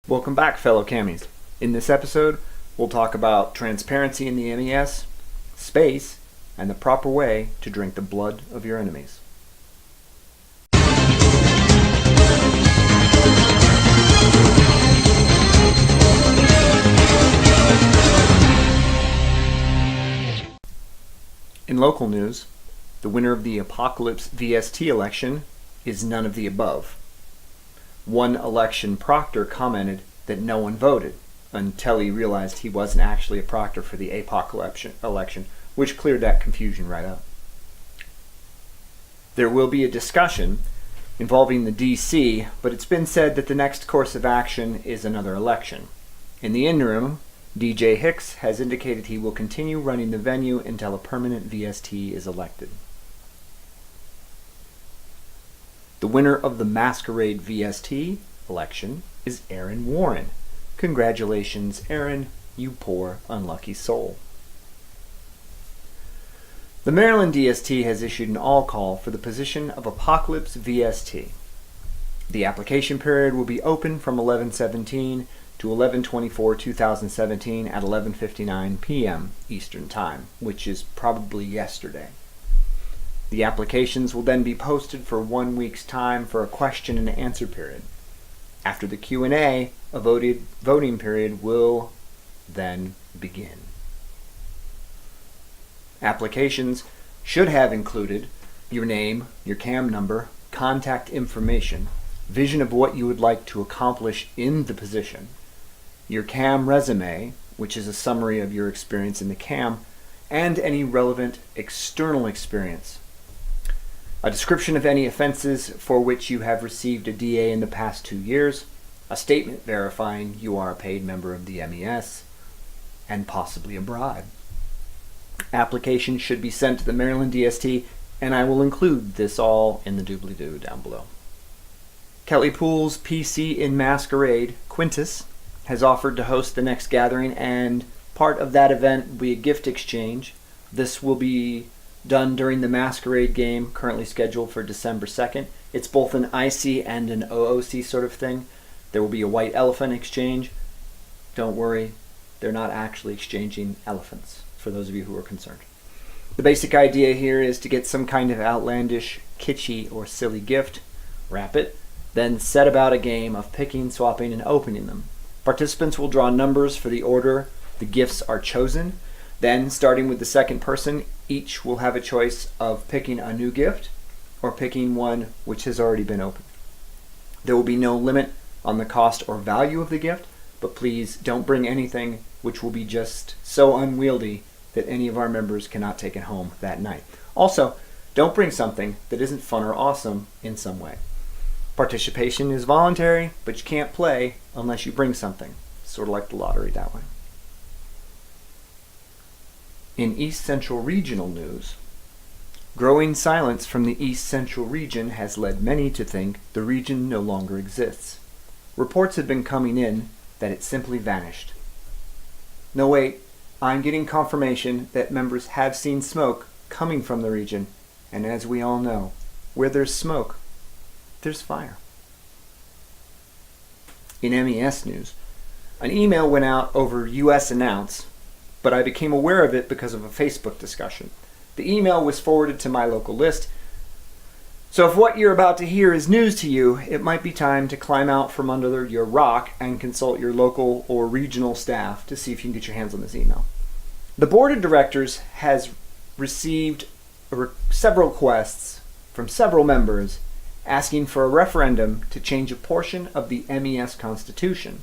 Welcome back, fellow Cammies. In this episode, we'll talk about transparency in the MES, space, and the proper way to drink the blood of your enemies. In local news, the winner of the Apocalypse VST election is none of the above. One election proctor commented that no one voted until he realized he wasn't actually a proctor for the Apoc election, which cleared that confusion right up. There will be a discussion involving the DC, but it's been said that the next course of action is another election. In the interim, DJ Hicks has indicated he will continue running the venue until a permanent VST is elected. The winner of the Masquerade VST election is Aaron Warren. Congratulations, Aaron, you poor unlucky soul. The Maryland DST has issued an all-call for the position of Apocalypse VST. The application period will be open from 11/17 to 11/24/2017 at 11:59 p.m. Eastern Time, which is probably yesterday. The applications will then be posted for 1 week's time for a question and answer period. After the Q&A, a voting period will then begin. Applications should have included your name, your CAM number, contact information, vision of what you would like to accomplish in the position, your CAM resume, which is a summary of your experience in the CAM, and any relevant external experience. A description of any offenses for which you have received a DA in the past 2 years, a statement verifying you are a paid member of the MES, and possibly a bribe. Applications should be sent to the Maryland DST, and I will include this all in the doobly-doo down below. Kelly Pool's PC in Masquerade, Quintus, has offered to host the next gathering, and part of that event will be a gift exchange. This will be done during the Masquerade game, currently scheduled for December 2nd. It's both an IC and an OOC sort of thing. There will be a white elephant exchange. Don't worry, they're not actually exchanging elephants, for those of you who are concerned. The basic idea here is to get some kind of outlandish, kitschy, or silly gift, wrap it, then set about a game of picking, swapping, and opening them. Participants will draw numbers for the order the gifts are chosen. Then, starting with the second person, each will have a choice of picking a new gift or picking one which has already been opened. There will be no limit on the cost or value of the gift, but please don't bring anything which will be just so unwieldy that any of our members cannot take it home that night. Also, don't bring something that isn't fun or awesome in some way. Participation is voluntary, but you can't play unless you bring something. Sort of like the lottery that way. In East Central Regional news, growing silence from the East Central region has led many to think the region no longer exists. Reports have been coming in that it simply vanished. No, wait, I'm getting confirmation that members have seen smoke coming from the region, and as we all know, where there's smoke, there's fire. In MES news, an email went out over US Announce, but I became aware of it because of a Facebook discussion. The email was forwarded to my local list, so if what you're about to hear is news to you, it might be time to climb out from under your rock and consult your local or regional staff to see if you can get your hands on this email. The board of directors has received several requests from several members asking for a referendum to change a portion of the MES Constitution.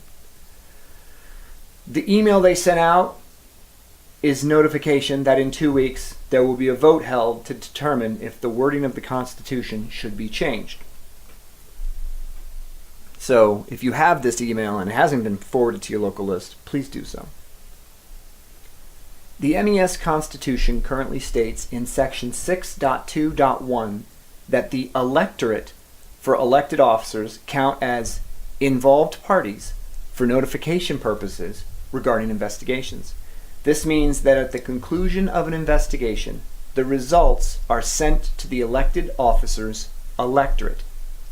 The email they sent out is notification that in 2 weeks there will be a vote held to determine if the wording of the Constitution should be changed. So, if you have this email and it hasn't been forwarded to your local list, please do so. The MES Constitution currently states in Section 6.2.1 that the electorate for elected officers count as involved parties for notification purposes regarding investigations. This means that at the conclusion of an investigation, the results are sent to the elected officer's electorate,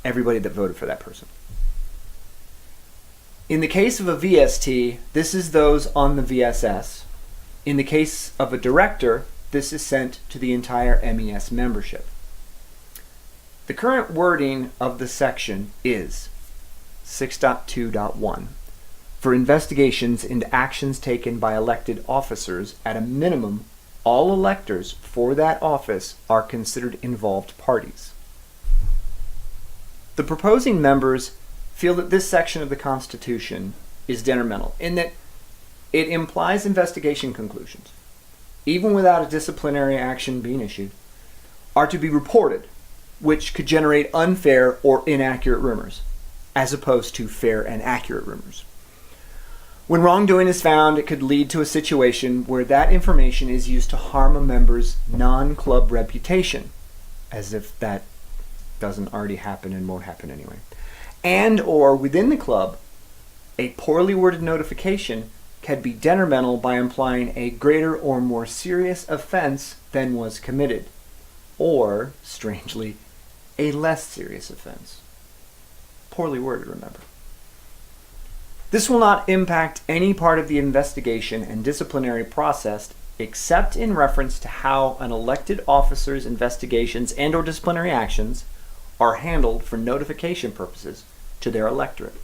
everybody that voted for that person. In the case of a VST, this is those on the VSS. In the case of a director, this is sent to the entire MES membership. The current wording of the section is 6.2.1. For investigations into actions taken by elected officers, at a minimum, all electors for that office are considered involved parties. The proposing members feel that this section of the Constitution is detrimental in that it implies investigation conclusions, even without a disciplinary action being issued, are to be reported, which could generate unfair or inaccurate rumors, as opposed to fair and accurate rumors. When wrongdoing is found, it could lead to a situation where that information is used to harm a member's non-club reputation, as if that doesn't already happen and won't happen anyway. And or within the club, a poorly worded notification can be detrimental by implying a greater or more serious offense than was committed, or, strangely, a less serious offense. Poorly worded, remember. This will not impact any part of the investigation and disciplinary process except in reference to how an elected officer's investigations and or disciplinary actions are handled for notification purposes to their electorate.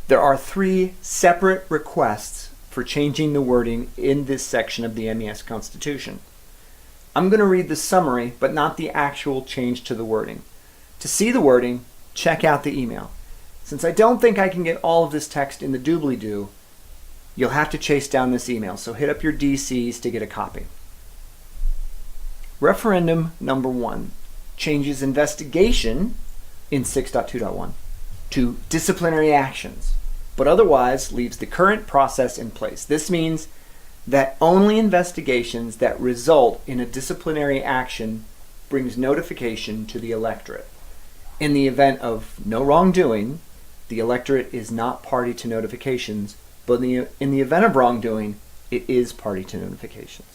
There are 3 separate requests for changing the wording in this section of the MES Constitution. I'm going to read the summary, but not the actual change to the wording. To see the wording, check out the email. Since I don't think I can get all of this text in the doobly-doo, you'll have to chase down this email, so hit up your DCs to get a copy. Referendum number 1 changes investigation in 6.2.1 to disciplinary actions, but otherwise leaves the current process in place. This means that only investigations that result in a disciplinary action brings notification to the electorate. In the event of no wrongdoing, the electorate is not party to notifications, but in the event of wrongdoing, it is party to notifications.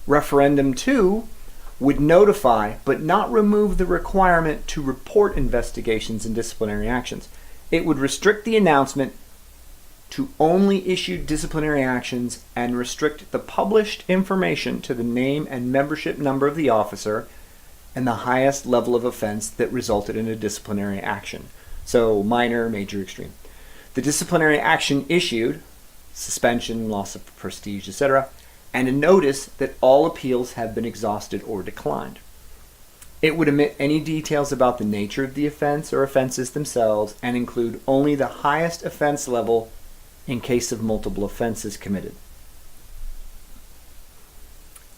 Referendum 2 would notify but not remove the requirement to report investigations and disciplinary actions. It would restrict the announcement to only issued disciplinary actions and restrict the published information to the name and membership number of the officer and the highest level of offense that resulted in a disciplinary action. So minor, major, extreme. The disciplinary action issued, suspension, loss of prestige, etc., and a notice that all appeals have been exhausted or declined. It would omit any details about the nature of the offense or offenses themselves and include only the highest offense level in case of multiple offenses committed.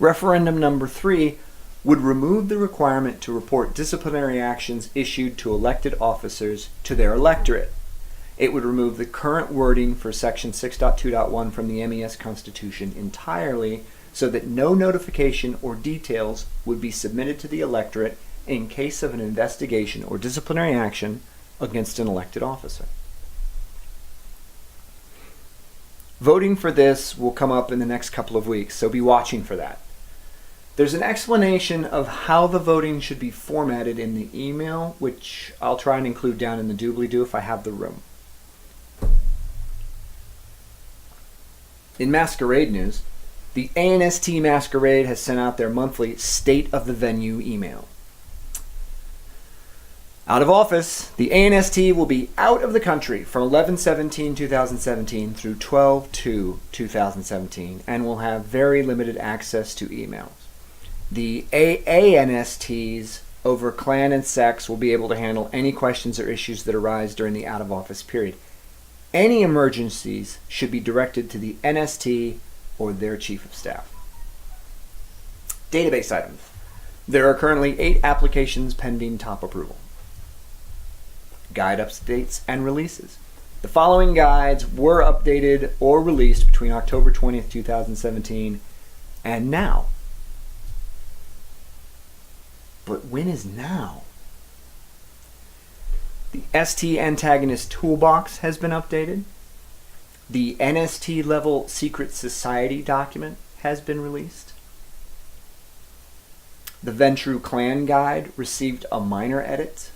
Referendum number 3 would remove the requirement to report disciplinary actions issued to elected officers to their electorate. It would remove the current wording for section 6.2.1 from the MES Constitution entirely so that no notification or details would be submitted to the electorate in case of an investigation or disciplinary action against an elected officer. Voting for this will come up in the next couple of weeks, so be watching for that. There's an explanation of how the voting should be formatted in the email, which I'll try and include down in the doobly-doo if I have the room. In Masquerade news, the ANST Masquerade has sent out their monthly State of the Venue email. Out of office, the ANST will be out of the country from 11/17/2017 through 12/2/2017 and will have very limited access to emails. The AANSTs over clan and sex will be able to handle any questions or issues that arise during the out-of-office period. Any emergencies should be directed to the NST or their chief of staff. Database items. There are currently 8 applications pending top approval. Guide updates and releases. The following guides were updated or released between October 20th, 2017 and now. But when is now? The ST Antagonist Toolbox has been updated. The NST level Secret Society document has been released. The Ventrue Clan Guide received a minor edit.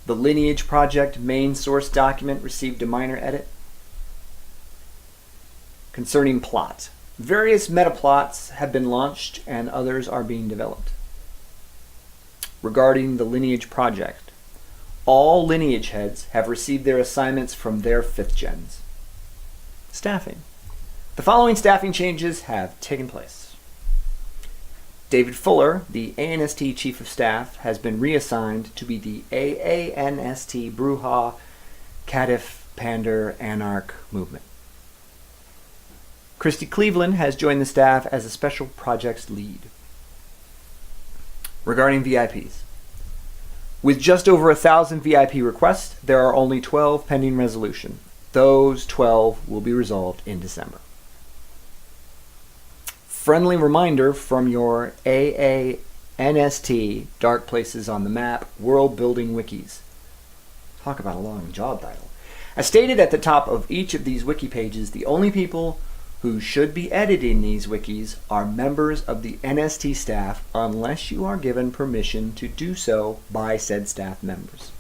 The Lineage Project main source document received a minor edit. Concerning plot, various metaplots have been launched and others are being developed. Regarding the Lineage Project, all lineage heads have received their assignments from their 5th gens. Staffing. The following staffing changes have taken place. David Fuller, the ANST Chief of Staff, has been reassigned to be the AANST Bruja Cadif Pander Anarch movement. Christy Cleveland has joined the staff as a special projects lead. Regarding VIPs. With just over 1,000 VIP requests, there are only 12 pending resolution. Those 12 will be resolved in December. Friendly reminder from your AANST Dark Places on the Map World Building Wikis. Talk about a long job title. As stated at the top of each of these wiki pages, the only people who should be editing these wikis are members of the NST staff unless you are given permission to do so by said staff members.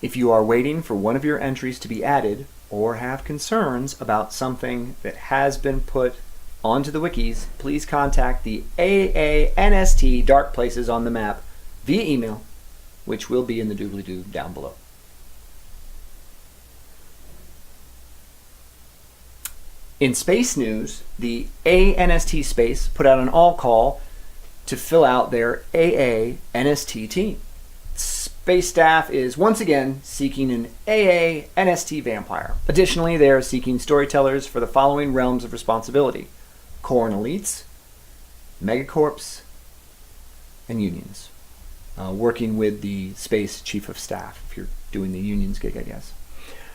If you are waiting for one of your entries to be added or have concerns about something that has been put onto the wikis, please contact the AANST Dark Places on the Map via email, which will be in the doobly-doo down below. In space news, the ANST Space put out an all-call to fill out their AANST team. Space staff is once again seeking an AANST vampire. Additionally, they are seeking storytellers for the following realms of responsibility: Core and Elites, Megacorps, and Unions. Working with the Space Chief of Staff, if you're doing the Unions gig, I guess.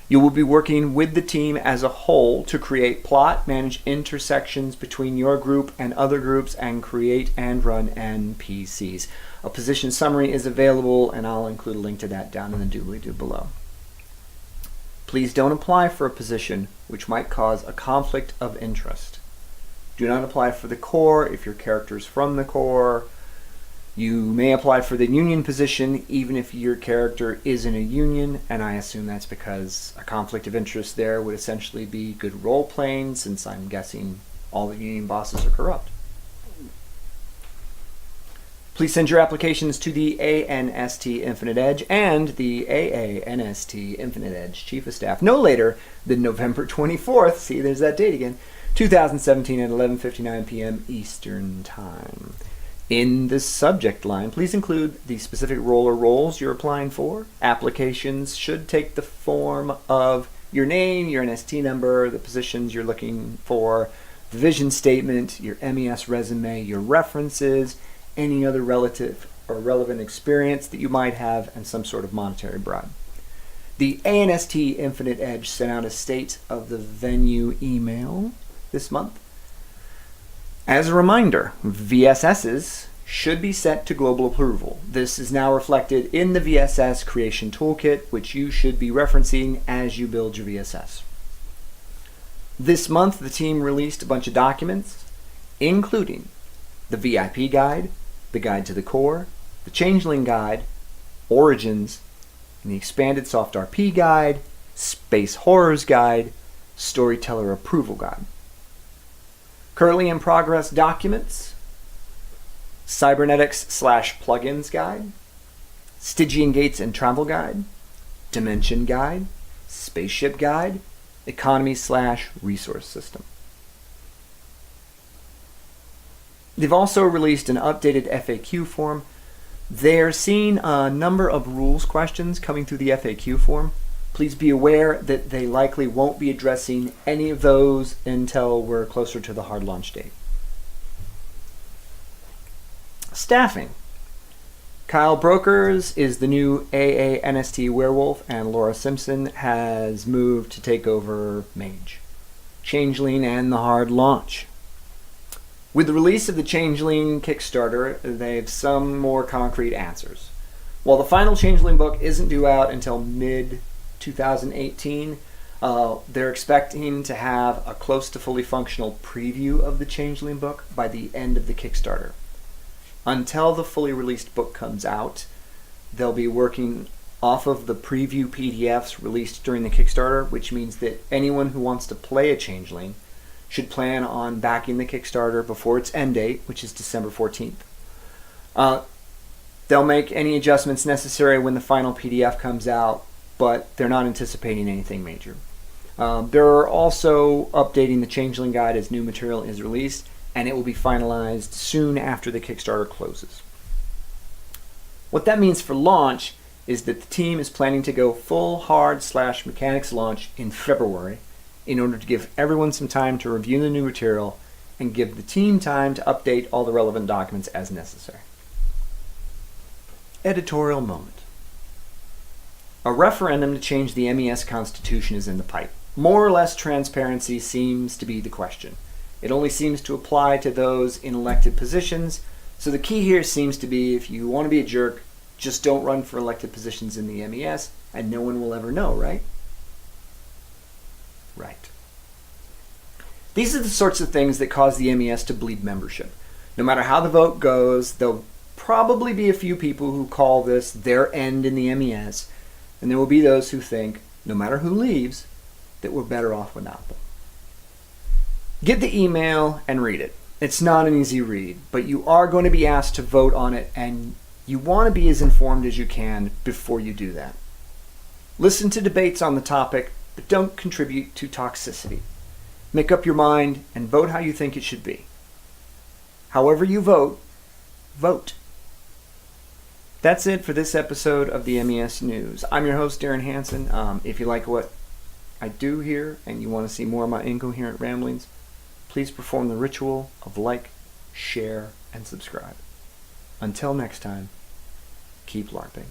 You will be working with the team as a whole to create plot, manage intersections between your group and other groups, and create and run NPCs. A position summary is available, and I'll include a link to that down in the doobly-doo below. Please don't apply for a position which might cause a conflict of interest. Do not apply for the Core if your character is from the Core. You may apply for the Union position even if your character is in a Union, and I assume that's because a conflict of interest there would essentially be good role-playing, since I'm guessing all the Union bosses are corrupt. Please send your applications to the ANST Infinite Edge and the AANST Infinite Edge Chief of Staff no later than November 24th, see there's that date again, 2017 at 11:59 p.m. Eastern Time. In the subject line, please include the specific role or roles you're applying for. Applications should take the form of your name, your NST number, the positions you're looking for, the vision statement, your MES resume, your references, any other relative or relevant experience that you might have, and some sort of monetary bribe. The ANST Infinite Edge sent out a state of the venue email this month. As a reminder, VSSs should be set to global approval. This is now reflected in the VSS Creation Toolkit, which you should be referencing as you build your VSS. This month, the team released a bunch of documents, including the VIP Guide, the Guide to the Core, the Changeling Guide, Origins, and the Expanded Soft RP Guide, Space Horrors Guide, Storyteller Approval Guide. Currently in progress documents: Cybernetics/Plugins Guide, Stygian Gates and Travel Guide, Dimension Guide, Spaceship Guide, Economy/Resource System. They've also released an updated FAQ form. They're seeing a number of rules questions coming through the FAQ form. Please be aware that they likely won't be addressing any of those until we're closer to the hard launch date. Staffing. Kyle Brokers is the new AANST Werewolf, and Laura Simpson has moved to take over Mage, Changeling, and the hard launch. With the release of the Changeling Kickstarter, they have some more concrete answers. While the final Changeling book isn't due out until mid-2018, they're expecting to have a close to fully functional preview of the Changeling book by the end of the Kickstarter. Until the fully released book comes out, they'll be working off of the preview PDFs released during the Kickstarter, which means that anyone who wants to play a changeling should plan on backing the Kickstarter before its end date, which is December 14th. They'll make any adjustments necessary when the final PDF comes out, but they're not anticipating anything major. They're also updating the Changeling Guide as new material is released, and it will be finalized soon after the Kickstarter closes. What that means for launch is that the team is planning to go full hard/mechanics launch in February in order to give everyone some time to review the new material and give the team time to update all the relevant documents as necessary. Editorial moment. A referendum to change the MES Constitution is in the pipe. More or less transparency seems to be the question. It only seems to apply to those in elected positions, so the key here seems to be if you want to be a jerk, just don't run for elected positions in the MES, and no one will ever know, right? Right. These are the sorts of things that cause the MES to bleed membership. No matter how the vote goes, there'll probably be a few people who call this their end in the MES, and there will be those who think, no matter who leaves, that we're better off without them. Get the email and read it. It's not an easy read, but you are going to be asked to vote on it, and you want to be as informed as you can before you do that. Listen to debates on the topic, but don't contribute to toxicity. Make up your mind and vote how you think it should be. However you vote, vote. That's it for this episode of the MES News. I'm your host, Darren Hansen. If you like what I do here and you want to see more of my incoherent ramblings, please perform the ritual of like, share, and subscribe. Until next time, keep LARPing.